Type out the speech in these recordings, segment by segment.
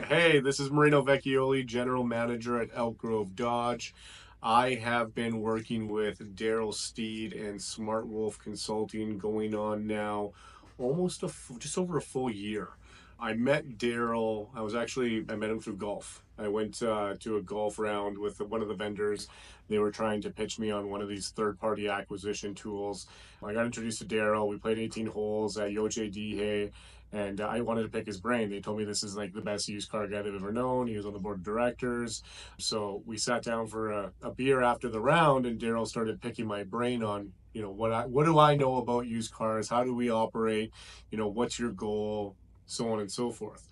Hey, this is Marino Vecchioli, General Manager at Elk Grove Dodge. I have been working with Daryl Steed and Smartwolf Consulting going on now almost just over a full year. I met Daryl. I met him through golf. I went to a golf round with one of the vendors. They were trying to pitch me on one of these third-party acquisition tools. I got introduced to Daryl. We played 18 holes at Yoche Dihe, and I wanted to pick his brain. They told me this is like the best used car guy they've ever known. He was on the board of directors. So we sat down for a beer after the round, and Daryl started picking my brain on, what do I know about used cars? How do we operate? What's your goal? So on and so forth.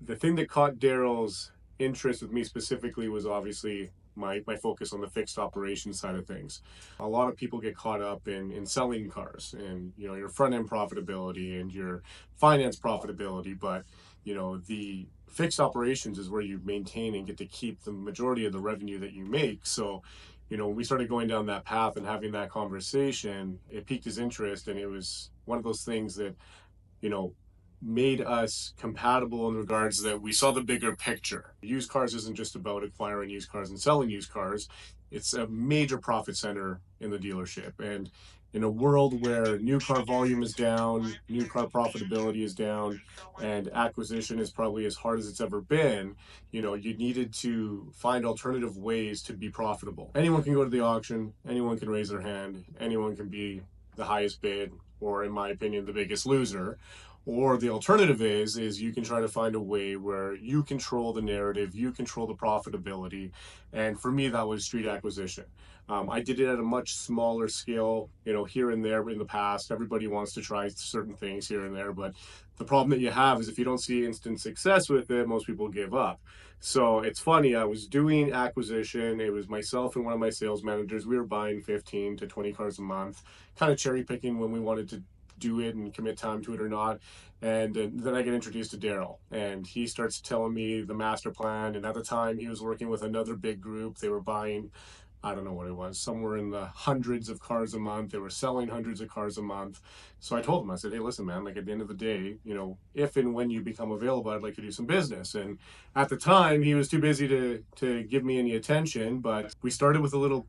The thing that caught Daryl's interest with me specifically was obviously my focus on the fixed operations side of things. A lot of people get caught up in selling cars and your front end profitability and your finance profitability, but the fixed operations is where you maintain and get to keep the majority of the revenue that you make. So when we started going down that path and having that conversation, it piqued his interest, and it was one of those things that you know made us compatible in regards that we saw the bigger picture. Used cars isn't just about acquiring used cars and selling used cars. It's a major profit center in the dealership. And in a world where new car volume is down, new car profitability is down, and acquisition is probably as hard as it's ever been, you needed to find alternative ways to be profitable. Anyone can go to the auction, anyone can raise their hand, anyone can be the highest bid, or in my opinion, the biggest loser. Or the alternative is you can try to find a way where you control the narrative, you control the profitability. And for me, that was street acquisition. I did it at a much smaller scale, here and there in the past. Everybody wants to try certain things here and there, but the problem that you have is if you don't see instant success with it, most people give up. So it's funny, I was doing acquisition. It was myself and one of my sales managers. We were buying 15 to 20 cars a month, kind of cherry picking when we wanted to do it and commit time to it or not. And then I get introduced to Daryl, and he starts telling me the master plan. And at the time, he was working with another big group. They were buying, I don't know what it was, somewhere in the hundreds of cars a month. They were selling hundreds of cars a month. So I told him, I said, hey, listen, man, like at the end of the day, if and when you become available, I'd like to do some business. And at the time, he was too busy to give me any attention. But we started with a little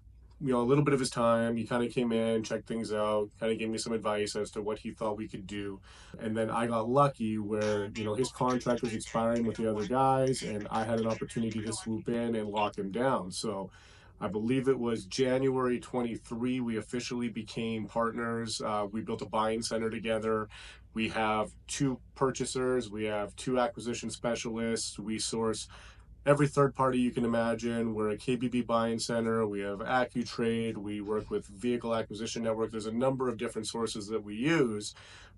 bit of his time. He kind of came in, checked things out, kind of gave me some advice as to what he thought we could do. And then I got lucky where, his contract was expiring with the other guys, and I had an opportunity to swoop in and lock him down. So I believe it was January 23, we officially became partners. We built a buying center together. We have two purchasers, we have two acquisition specialists. We source every third party you can imagine. We're a KBB buying center. We have AccuTrade. We work with Vehicle Acquisition Network. There's a number of different sources that we use,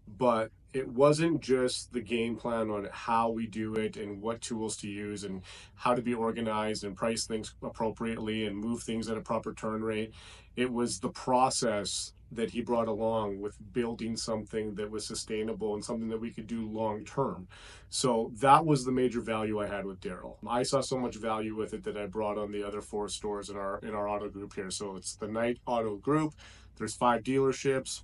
but it wasn't just the game plan on how we do it and what tools to use and how to be organized and price things appropriately and move things at a proper turn rate. It was the process that he brought along with building something that was sustainable and something that we could do long term. So that was the major value I had with Daryl. I saw so much value with it that I brought on the other four stores in our auto group here. So it's the Knight Auto Group. There's 5 dealerships.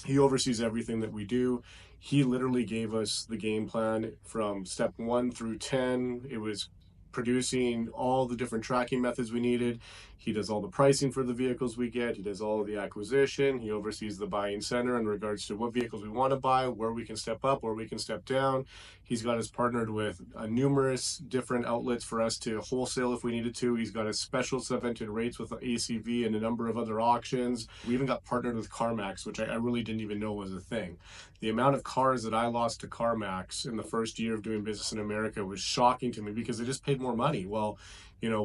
He oversees everything that we do. He literally gave us the game plan from step 1 through 10. It was producing all the different tracking methods we needed. He does all the pricing for the vehicles we get. He does all of the acquisition. He oversees the buying center in regards to what vehicles we want to buy, where we can step up, where we can step down. He's got us partnered with numerous different outlets for us to wholesale if we needed to. He's got us special subvented rates with ACV and a number of other auctions. We even got partnered with CarMax, which I really didn't even know was a thing. The amount of cars that I lost to CarMax in the first year of doing business in America was shocking to me because they just paid more money. Well,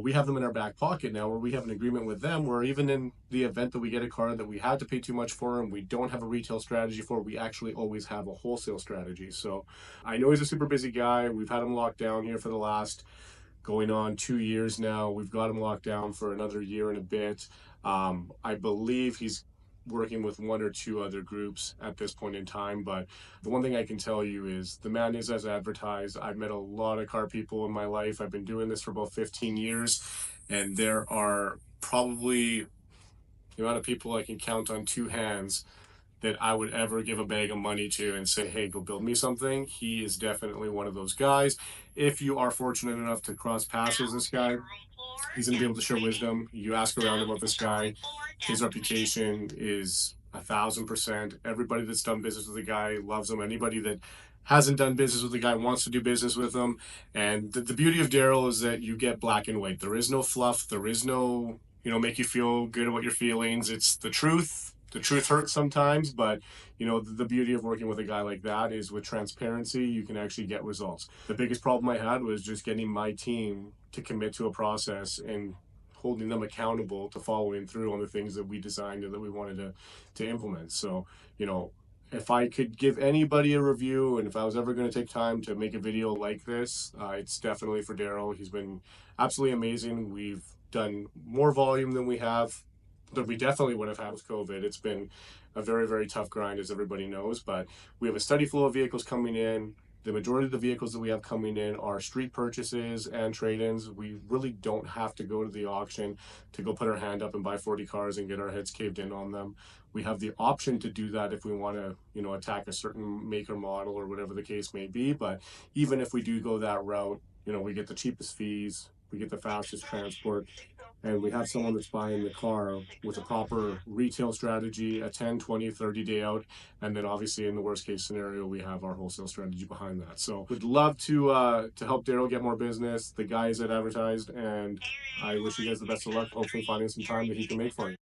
we have them in our back pocket now, where we have an agreement with them where even in the event that we get a car that we had to pay too much for and we don't have a retail strategy for, we actually always have a wholesale strategy. So I know he's a super busy guy. We've had him locked down here for the last going on 2 years now. We've got him locked down for another year and a bit. I believe he's working with 1 or 2 other groups at this point in time. But the one thing I can tell you is the man is as advertised. I've met a lot of car people in my life. I've been doing this for about 15 years, and there are probably the amount of people I can count on 2 hands that I would ever give a bag of money to and say, hey, go build me something. He is definitely one of those guys. If you are fortunate enough to cross paths with this guy, he's going to be able to share wisdom. You ask around about this guy, his reputation is 1,000%. Everybody that's done business with the guy loves him. Anybody that hasn't done business with the guy wants to do business with him. And the beauty of Daryl is that you get black and white. There is no fluff. There is no, make you feel good about your feelings. It's the truth. The truth hurts sometimes, but the beauty of working with a guy like that is with transparency, you can actually get results. The biggest problem I had was just getting my team to commit to a process and holding them accountable to following through on the things that we designed and that we wanted to implement. So, if I could give anybody a review, and if I was ever going to take time to make a video like this, it's definitely for Daryl. He's been absolutely amazing. We've done more volume than we definitely would have had with COVID. It's been a very, very tough grind, as everybody knows, but we have a steady flow of vehicles coming in. The majority of the vehicles that we have coming in are street purchases and trade-ins. We really don't have to go to the auction to go put our hand up and buy 40 cars and get our heads caved in on them. We have the option to do that if we want to, attack a certain make or model or whatever the case may be. But even if we do go that route, we get the cheapest fees, we get the fastest transport, and we have someone that's buying the car with a proper retail strategy, a 10, 20, 30-day out, and then obviously in the worst case scenario, we have our wholesale strategy behind that. So would love to help Daryl get more business, the guys that advertised, and I wish you guys the best of luck, hopefully finding some time that he can make for you.